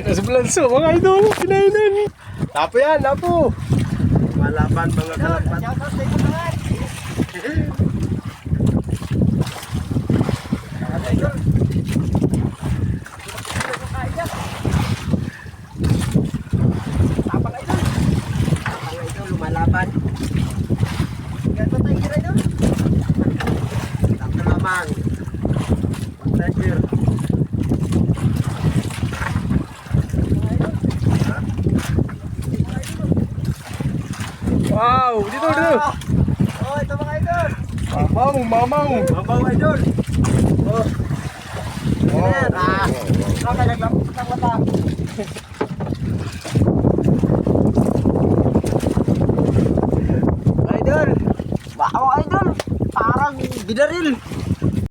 Nasa balanso, mga idol. Pinainan. Tapo yan, tapo. Malaban mga kalakpan. Lumalaban. Ganto tayo kira ito. Tapos lamang. Pressure. Wow, dito, dito. Oh, ito mga idol. Mamaw, mamaw. Mabaw idol. Oh. Ayan. Lang mata. Idol. Wow, idol. Parang bidaril.